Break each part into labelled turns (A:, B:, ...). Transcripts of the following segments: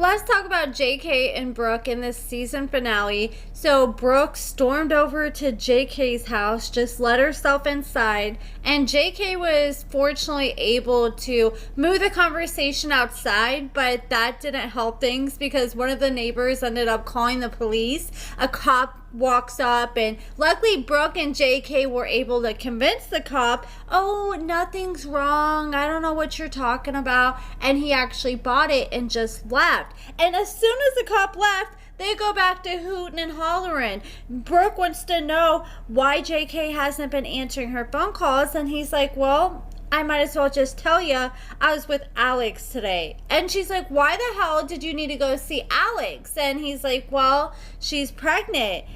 A: Let's talk about JK and Brooke in this season finale. So Brooke stormed over to JK's house, just let herself inside, and JK was fortunately able to move the conversation outside, but that didn't help things because one of the neighbors ended up calling the police. A cop walks up, and luckily Brooke and JK were able to convince the cop, oh, nothing's wrong, I don't know what you're talking about, and he actually bought it and just left. And as soon as the cop left, they go back to hooting and hollering. Brooke wants to know why JK hasn't been answering her phone calls, and he's like, well, I might as well just tell you, I was with Alex today. And she's like, why the hell did you need to go see Alex? And he's like, well, she's pregnant.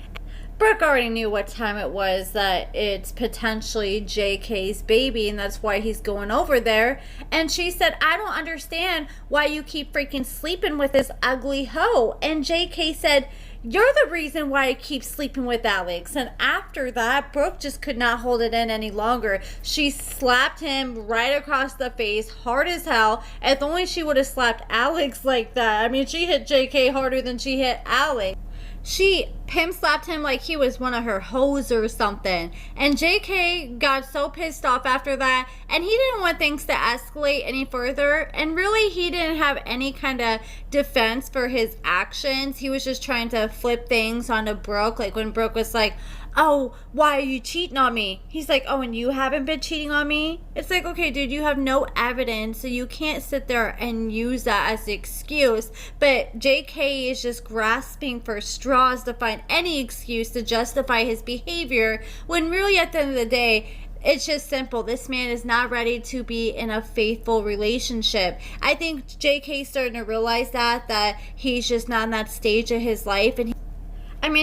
A: Brooke already knew what time it was, that it's potentially JK's baby, and that's why he's going over there. And she said, I don't understand why you keep freaking sleeping with this ugly hoe. And JK said, you're the reason why I keep sleeping with Alex. And after that, Brooke just could not hold it in any longer. She slapped him right across the face, hard as hell. If only she would have slapped Alex like that. I mean, she hit JK harder than she hit Alex. She pimp slapped him like he was one of her hoes or something. And JK got so pissed off after that, and he didn't want things to escalate any further. And really, he didn't have any kind of defense for his actions. He was just trying to flip things onto Brooke. Like when Brooke was like, oh, why are you cheating on me? He's like, oh, and you haven't been cheating on me? It's like, okay, dude, you have no evidence, so you can't sit there and use that as the excuse. But JK is just grasping for straws to find any excuse to justify his behavior, when really at the end of the day, it's just simple. This man is not ready to be in a faithful relationship. I think JK's starting to realize that he's just not in that stage of his life. And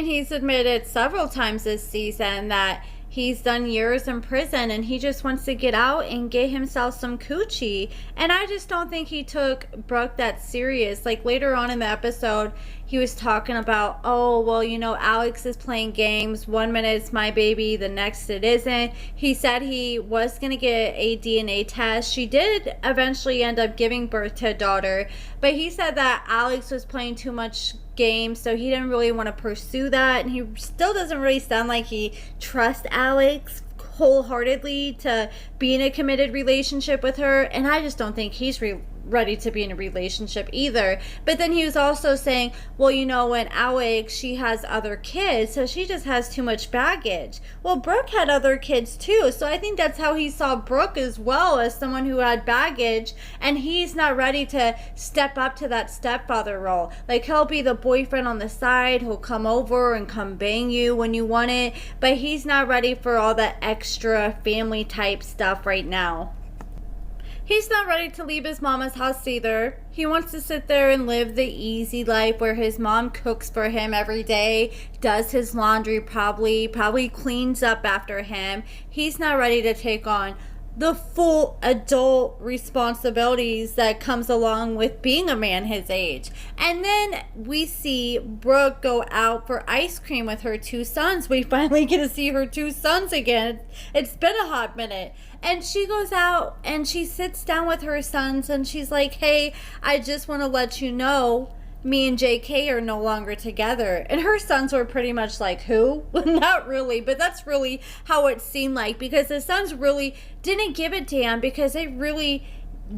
A: he's admitted several times this season that he's done years in prison and he just wants to get out and get himself some coochie. And I just don't think he took Brooke that serious. Like later on in the episode, he was talking about, oh, well, you know, Alex is playing games. 1 minute it's my baby, the next it isn't. He said he was going to get a DNA test. She did eventually end up giving birth to a daughter, but he said that Alex was playing too much games, so he didn't really want to pursue that. And he still doesn't really sound like he trusts Alex wholeheartedly to be in a committed relationship with her. And I just don't think he's ready to be in a relationship either. But then he was also saying, well, you know, when Alex, she has other kids, so she just has too much baggage. Well, Brooke had other kids too, so I think that's how he saw Brooke as well, as someone who had baggage, and he's not ready to step up to that stepfather role. Like, he'll be the boyfriend on the side, he'll come over and come bang you when you want it, but he's not ready for all that extra family type stuff right now. He's not ready to leave his mama's house either. He wants to sit there and live the easy life where his mom cooks for him every day, does his laundry, probably cleans up after him. He's not ready to take on the full adult responsibilities that comes along with being a man his age. And then we see Brooke go out for ice cream with her two sons. We finally get to see her two sons again. It's been a hot minute. And she goes out and she sits down with her sons and she's like, hey, I just want to let you know me and JK are no longer together. And her sons were pretty much like, who? Not really, but that's really how it seemed like, because the sons really didn't give a damn, because they really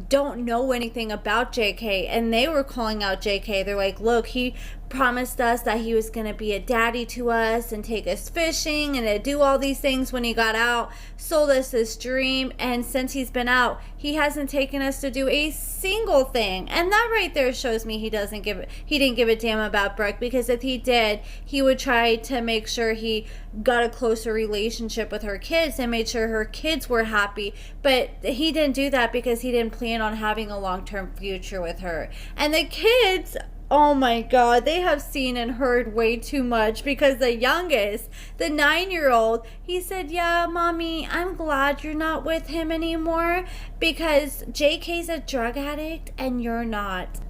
A: don't know anything about JK, and they were calling out JK. They're like, look, he promised us that he was going to be a daddy to us and take us fishing and to do all these things when he got out, sold us this dream, and since he's been out, he hasn't taken us to do a single thing. And that right there shows me he didn't give a damn about Brooke, because if he did, he would try to make sure he got a closer relationship with her kids and made sure her kids were happy. But he didn't do that because he didn't plan on having a long-term future with her. And the kids, oh my God, they have seen and heard way too much, because the youngest, the 9-year-old, he said, yeah, mommy, I'm glad you're not with him anymore, because JK's a drug addict and you're not.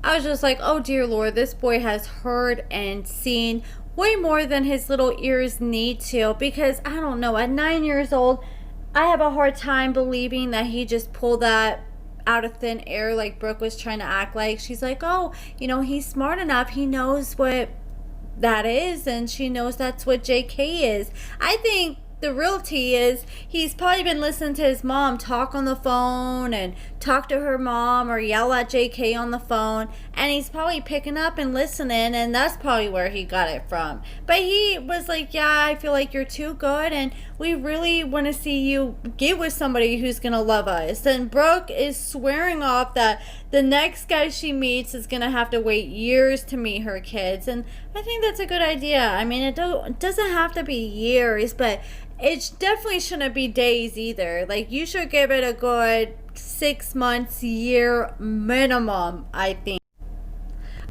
A: I was just like, oh dear Lord, this boy has heard and seen way more than his little ears need to, because I don't know, at 9 years old, I have a hard time believing that he just pulled that out of thin air like Brooke was trying to act like. She's like, oh, you know, he's smart enough. He knows what that is, and she knows that's what JK is. I think the real tea is he's probably been listening to his mom talk on the phone and talk to her mom or yell at JK on the phone, and he's probably picking up and listening, and that's probably where he got it from. But he was like, yeah, I feel like you're too good, and we really want to see you get with somebody who's gonna love us. And Brooke is swearing off that the next guy she meets is gonna have to wait years to meet her kids, and I think that's a good idea. I mean, it doesn't have to be years, but it definitely shouldn't be days either. Like, you should give it a good 6 months, year minimum, I think.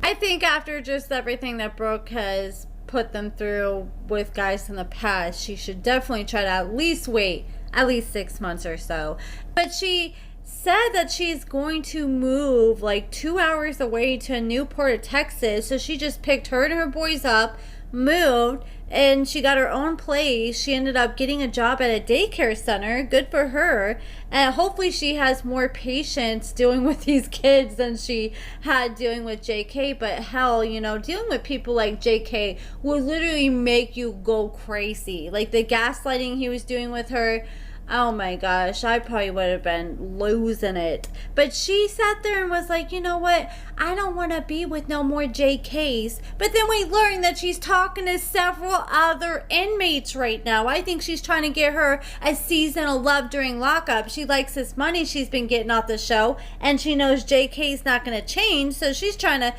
A: I think after just everything that Brooke has put them through with guys in the past, she should definitely try to at least wait at least 6 months or so. But she said that she's going to move like 2 hours away to a new part of Texas. So she just picked her and her boys up, moved, and she got her own place. She ended up getting a job at a daycare center. Good for her. And hopefully she has more patience dealing with these kids than she had dealing with JK. But hell, you know, dealing with people like JK will literally make you go crazy. Like the gaslighting he was doing with her. Oh my gosh, I probably would have been losing it. But she sat there and was like, you know what? I don't want to be with no more JKs. But then we learned that she's talking to several other inmates right now. I think she's trying to get her a season of love during Lockup. She likes this money she's been getting off the show, and she knows JK's not going to change, so she's trying to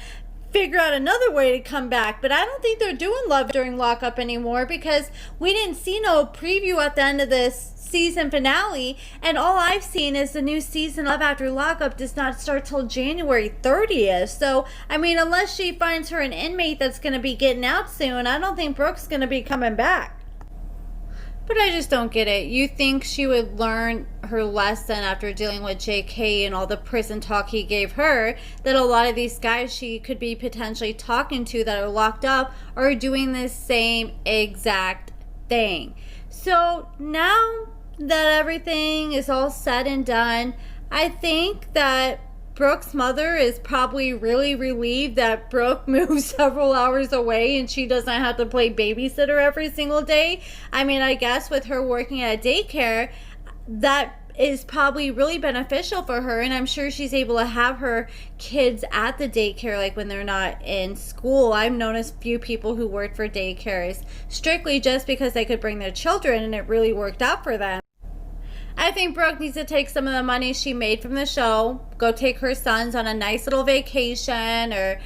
A: figure out another way to come back. But I don't think they're doing love during Lockup anymore, because we didn't see no preview at the end of this season finale, and all I've seen is the new season of After Lockup does not start till January 30th. So I mean, unless she finds her an inmate that's going to be getting out soon, I don't think Brooke's going to be coming back. But I just don't get it. You think she would learn her lesson after dealing with JK and all the prison talk he gave her, that a lot of these guys she could be potentially talking to that are locked up are doing the same exact thing. So now that everything is all said and done, I think that Brooke's mother is probably really relieved that Brooke moved several hours away and she doesn't have to play babysitter every single day. I mean, I guess with her working at a daycare, that is probably really beneficial for her, and I'm sure she's able to have her kids at the daycare like when they're not in school. I've noticed few people who worked for daycares strictly just because they could bring their children and it really worked out for them. I think Brooke needs to take some of the money she made from the show, go take her sons on a nice little vacation, or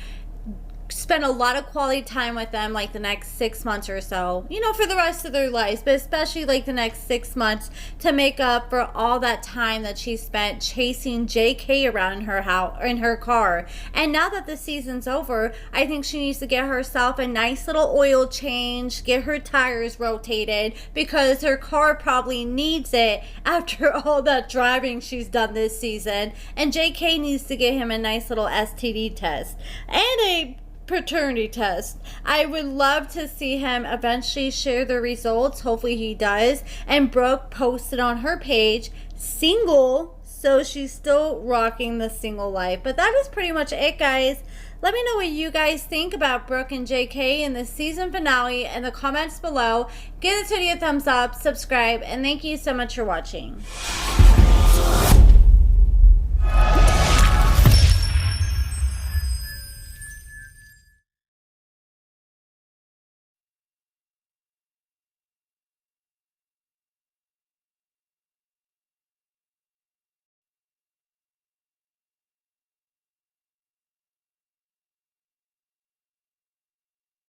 A: spend a lot of quality time with them like the next 6 months or so, you know, for the rest of their lives, but especially like the next 6 months to make up for all that time that she spent chasing JK around in her house, in her car. And now that the season's over, I think she needs to get herself a nice little oil change, get her tires rotated, because her car probably needs it after all that driving she's done this season. And JK needs to get him a nice little STD test and a paternity test. I would love to see him eventually share the results. Hopefully he does. And Brooke posted on her page, single, so she's still rocking the single life. But that is pretty much it, guys. Let me know what you guys think about Brooke and JK in the season finale in the comments below. Give this video a thumbs up, subscribe, and thank you so much for watching.